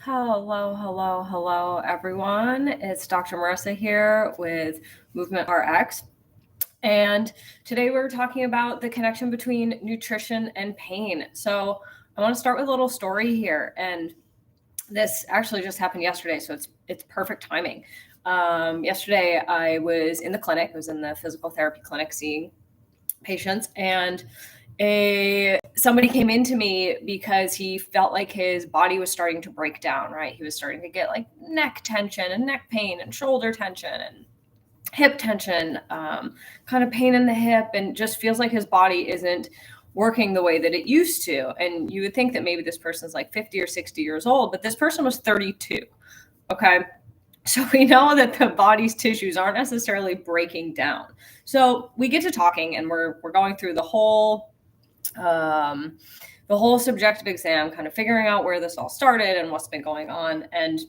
Hello, everyone. It's Dr. Marissa here with Movement RX. And today we're talking about the connection between nutrition and pain. So I want to start with a little story here. And this actually just happened yesterday, so it's perfect timing. Yesterday I was in the clinic. I was in the physical therapy clinic seeing patients, and somebody came into me because he felt like his body was starting to break down, right? He was starting to get like neck tension and neck pain and shoulder tension and hip tension, kind of pain in the hip, and just feels like his body isn't working the way that it used to. And you would think that maybe this person's like 50 or 60 years old, but this person was 32. Okay. So we know that the body's tissues aren't necessarily breaking down. So we get to talking, and we're going through the whole subjective exam, kind of figuring out where this all started and what's been going on. And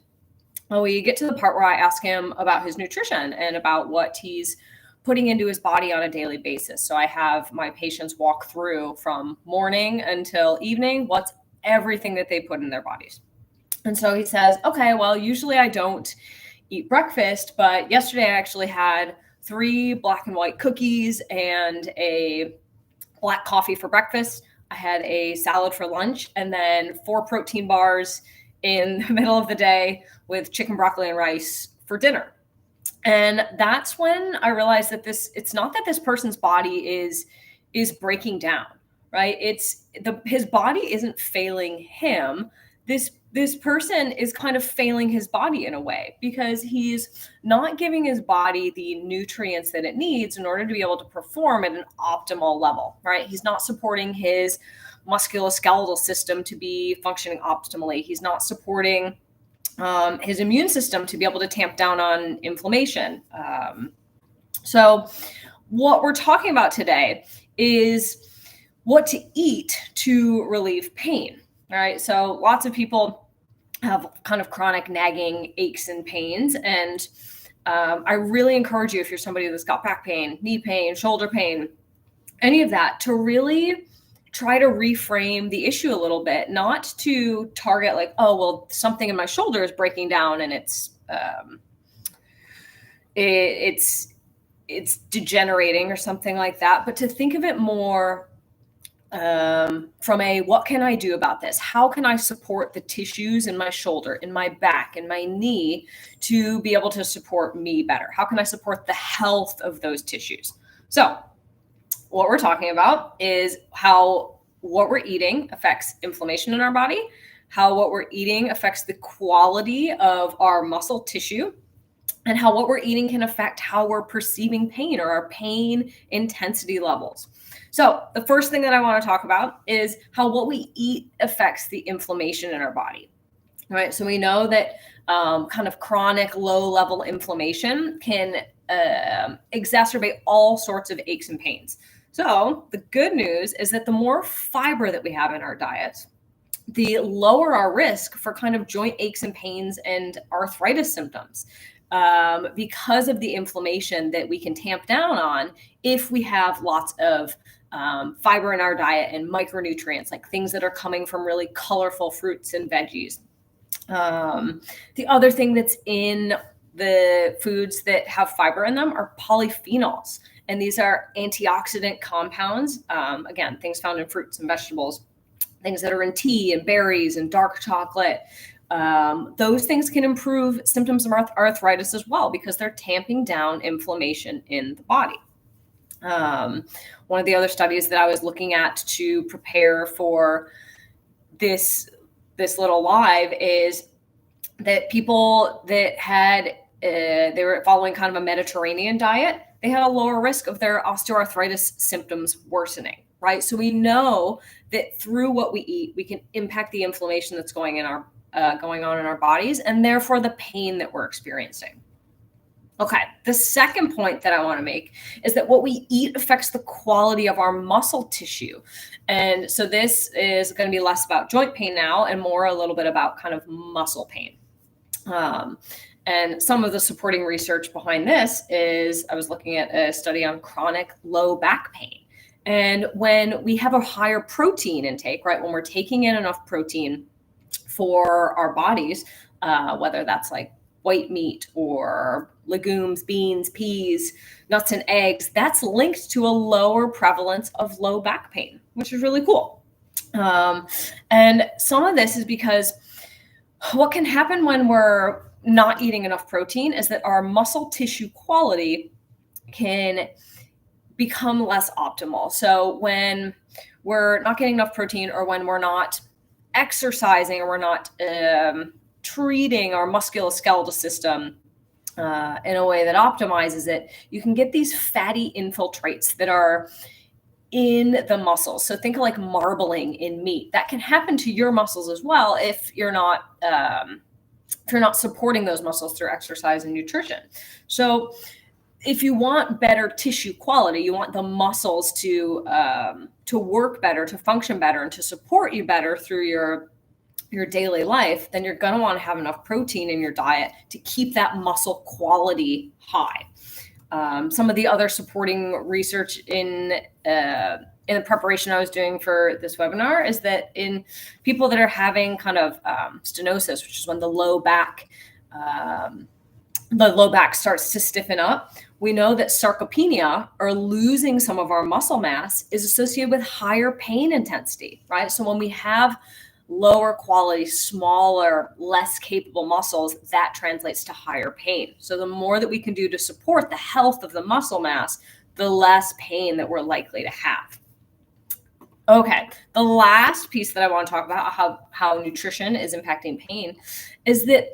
we get to the part where I ask him about his nutrition and about what he's putting into his body on a daily basis. So I have my patients walk through from morning until evening, what's everything that they put in their bodies. And so he says, okay, well, usually I don't eat breakfast, but yesterday I actually had 3 black and white cookies and a black coffee for breakfast. I had a salad for lunch, and then 4 protein bars in the middle of the day with chicken, broccoli, and rice for dinner. And that's when I realized that it's not that this person's body is breaking down, right? His body isn't failing him. This person is kind of failing his body in a way because he's not giving his body the nutrients that it needs in order to be able to perform at an optimal level, right? He's not supporting his musculoskeletal system to be functioning optimally. He's not supporting his immune system to be able to tamp down on inflammation. So what we're talking about today is what to eat to relieve pain. All right. So lots of people have kind of chronic nagging aches and pains. And I really encourage you, if you're somebody that's got back pain, knee pain, shoulder pain, any of that, to really try to reframe the issue a little bit, not to target like, oh, well, something in my shoulder is breaking down and it's degenerating or something like that, but to think of it more from a, what can I do about this? How can I support the tissues in my shoulder, in my back, in my knee to be able to support me better? How can I support the health of those tissues? So what we're talking about is how what we're eating affects inflammation in our body, how what we're eating affects the quality of our muscle tissue, and how what we're eating can affect how we're perceiving pain or our pain intensity levels. So the first thing that I want to talk about is how what we eat affects the inflammation in our body. All right. So we know that kind of chronic low-level inflammation can exacerbate all sorts of aches and pains. So the good news is that the more fiber that we have in our diets, the lower our risk for kind of joint aches and pains and arthritis symptoms, because of the inflammation that we can tamp down on if we have lots of fiber in our diet and micronutrients, like things that are coming from really colorful fruits and veggies. The other thing that's in the foods that have fiber in them are polyphenols. And these are antioxidant compounds. Again, things found in fruits and vegetables, things that are in tea and berries and dark chocolate. Those things can improve symptoms of arthritis as well because they're tamping down inflammation in the body. One of the other studies that I was looking at to prepare for this little live is that people that had they were following kind of a Mediterranean diet, they had a lower risk of their osteoarthritis symptoms worsening, right? So we know that through what we eat, we can impact the inflammation that's going on in our bodies, and therefore the pain that we're experiencing. Okay, the second point that I want to make is that what we eat affects the quality of our muscle tissue. And so this is going to be less about joint pain now and more a little bit about kind of muscle pain. And some of the supporting research behind this is I was looking at a study on chronic low back pain. And when we have a higher protein intake, right, when we're taking in enough protein, for our bodies, whether that's like white meat or legumes, beans, peas, nuts, and eggs, that's linked to a lower prevalence of low back pain, which is really cool. And some of this is because what can happen when we're not eating enough protein is that our muscle tissue quality can become less optimal. So when we're not getting enough protein, or when we're not exercising, or we're not treating our musculoskeletal system in a way that optimizes it, you can get these fatty infiltrates that are in the muscles. So think of like marbling in meat. That can happen to your muscles as well if you're not supporting those muscles through exercise and nutrition. So if you want better tissue quality, you want the muscles to work better, to function better, and to support you better through your daily life, then you're going to want to have enough protein in your diet to keep that muscle quality high. Some of the other supporting research in the preparation I was doing for this webinar is that in people that are having kind of stenosis, which is when the low back starts to stiffen up, we know that sarcopenia, or losing some of our muscle mass, is associated with higher pain intensity, right? So when we have lower quality, smaller, less capable muscles, that translates to higher pain. So the more that we can do to support the health of the muscle mass, the less pain that we're likely to have. Okay, the last piece that I want to talk about, how nutrition is impacting pain, is that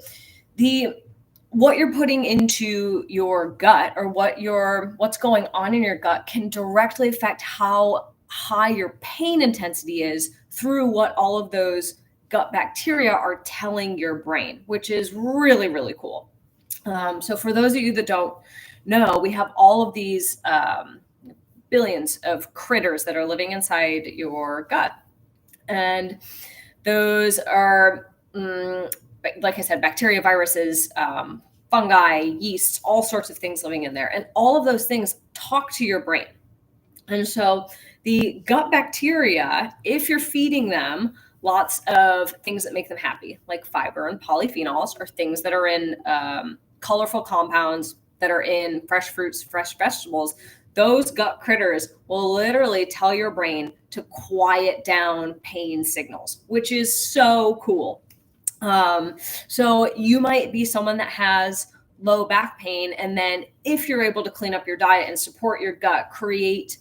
what you're putting into your gut, or what's going on in your gut, can directly affect how high your pain intensity is through what all of those gut bacteria are telling your brain, which is really, really cool. So for those of you that don't know, we have all of these billions of critters that are living inside your gut. And those are, like I said, bacteria, viruses, fungi, yeast, all sorts of things living in there. And all of those things talk to your brain. And so the gut bacteria, if you're feeding them lots of things that make them happy, like fiber and polyphenols, or things that are in colorful compounds, that are in fresh fruits, fresh vegetables, those gut critters will literally tell your brain to quiet down pain signals, which is so cool. So you might be someone that has low back pain, and then if you're able to clean up your diet and support your gut, create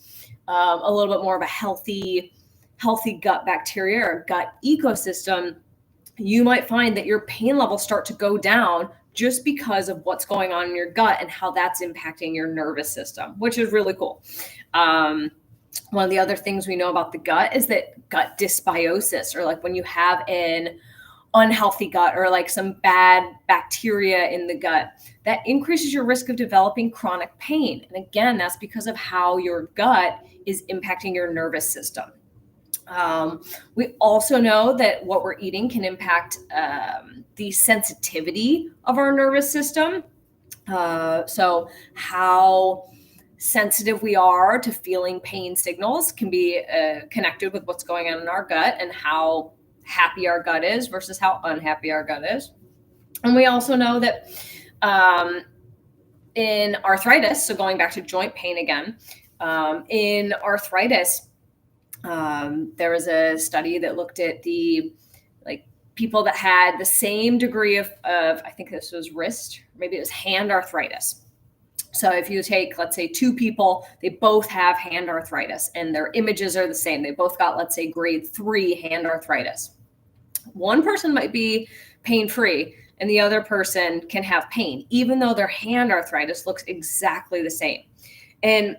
a little bit more of a healthy gut bacteria or gut ecosystem, you might find that your pain levels start to go down just because of what's going on in your gut and how that's impacting your nervous system, which is really cool. One of the other things we know about the gut is that gut dysbiosis, or like when you have an unhealthy gut, or like some bad bacteria in the gut, that increases your risk of developing chronic pain. And again, that's because of how your gut is impacting your nervous system. We also know that what we're eating can impact the sensitivity of our nervous system. So how sensitive we are to feeling pain signals can be connected with what's going on in our gut, and how happy our gut is versus how unhappy our gut is. And we also know that in arthritis, so going back to joint pain again, in arthritis, there was a study that looked at the people that had the same degree of I think this was wrist, maybe it was hand arthritis. So if you take, let's say, two people, they both have hand arthritis and their images are the same. They both got, let's say, grade 3 hand arthritis. One person might be pain-free and the other person can have pain, even though their hand arthritis looks exactly the same. And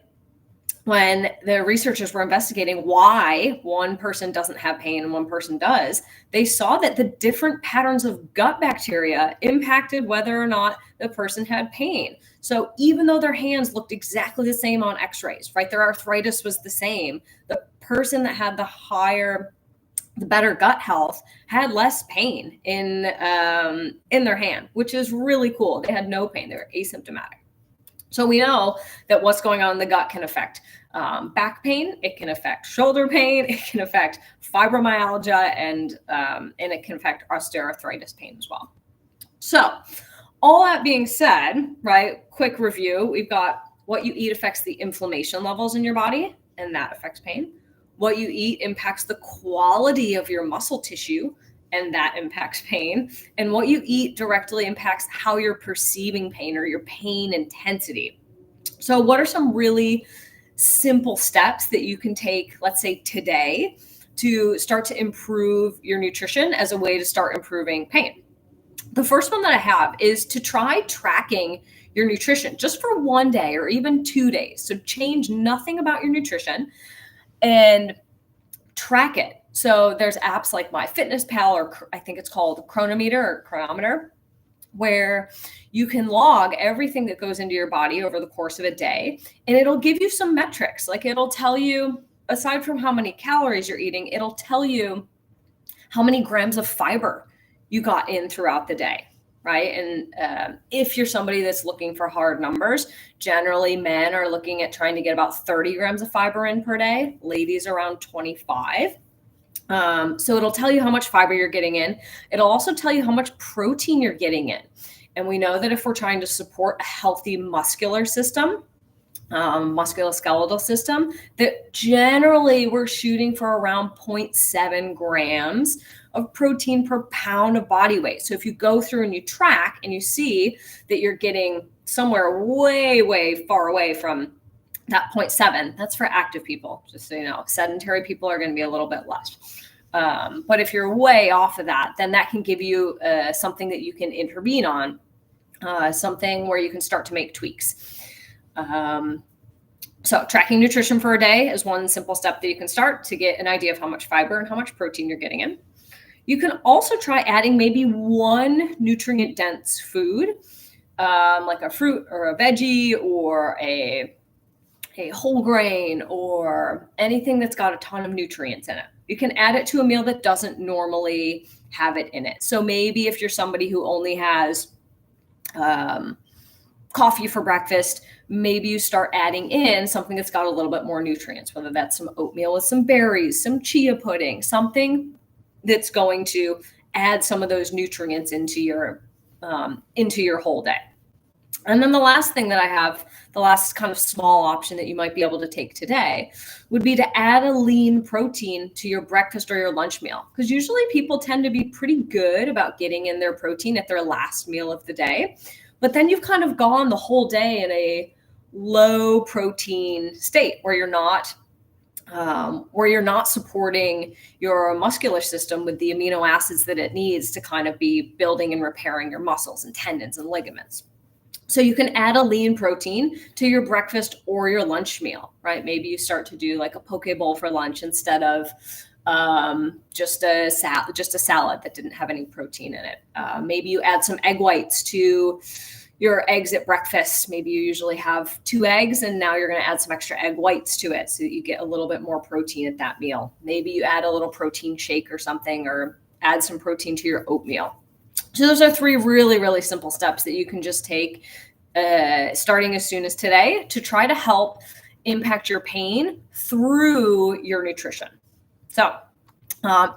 when the researchers were investigating why one person doesn't have pain and one person does, they saw that the different patterns of gut bacteria impacted whether or not the person had pain. So even though their hands looked exactly the same on x-rays, right, their arthritis was the same, the person that had the better gut health had less pain in their hand, which is really cool. They had no pain. They were asymptomatic. So we know that what's going on in the gut can affect back pain. It can affect shoulder pain. It can affect fibromyalgia, and it can affect osteoarthritis pain as well. So all that being said, right, quick review, we've got what you eat affects the inflammation levels in your body, and that affects pain. What you eat impacts the quality of your muscle tissue, and that impacts pain. And what you eat directly impacts how you're perceiving pain or your pain intensity. So what are some really simple steps that you can take, let's say today, to start to improve your nutrition as a way to start improving pain? The first one that I have is to try tracking your nutrition just for one day or even 2 days. So change nothing about your nutrition and track it. So there's apps like MyFitnessPal, or I think it's called Chronometer or Chronometer, where you can log everything that goes into your body over the course of a day, and it'll give you some metrics. Like it'll tell you, aside from how many calories you're eating, it'll tell you how many grams of fiber you got in throughout the day, right? And if you're somebody that's looking for hard numbers, generally men are looking at trying to get about 30 grams of fiber in per day, ladies around 25. So it'll tell you how much fiber you're getting in. It'll also tell you how much protein you're getting in. And we know that if we're trying to support a healthy muscular system, musculoskeletal system, that generally we're shooting for around 0.7 grams of protein per pound of body weight. So if you go through and you track and you see that you're getting somewhere way, way far away from that 0.7, that's for active people, just so you know. Sedentary people are going to be a little bit less. But if you're way off of that, then that can give you something that you can intervene on, something where you can start to make tweaks. So tracking nutrition for a day is one simple step that you can start to get an idea of how much fiber and how much protein you're getting in. You can also try adding maybe one nutrient-dense food, like a fruit or a veggie or a whole grain or anything that's got a ton of nutrients in it. You can add it to a meal that doesn't normally have it in it. So maybe if you're somebody who only has coffee for breakfast, maybe you start adding in something that's got a little bit more nutrients, whether that's some oatmeal with some berries, some chia pudding, something that's going to add some of those nutrients into your whole day. And then the last thing that I have, the last kind of small option that you might be able to take today would be to add a lean protein to your breakfast or your lunch meal. Because usually people tend to be pretty good about getting in their protein at their last meal of the day. But then you've kind of gone the whole day in a low protein state where you're not supporting your muscular system with the amino acids that it needs to kind of be building and repairing your muscles and tendons and ligaments. So you can add a lean protein to your breakfast or your lunch meal, right? Maybe you start to do like a poke bowl for lunch instead of just a salad that didn't have any protein in it. Maybe you add some egg whites to your eggs at breakfast. Maybe you usually have 2 eggs and now you're going to add some extra egg whites to it so that you get a little bit more protein at that meal. Maybe you add a little protein shake or something, or add some protein to your oatmeal. So those are 3 really, really simple steps that you can just take starting as soon as today to try to help impact your pain through your nutrition. So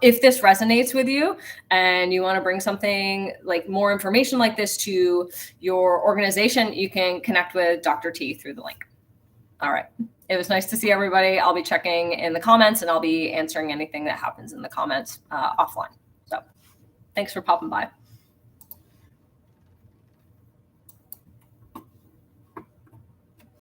if this resonates with you and you want to bring something like more information like this to your organization, you can connect with Dr. T through the link. All right. It was nice to see everybody. I'll be checking in the comments and I'll be answering anything that happens in the comments offline. So thanks for popping by.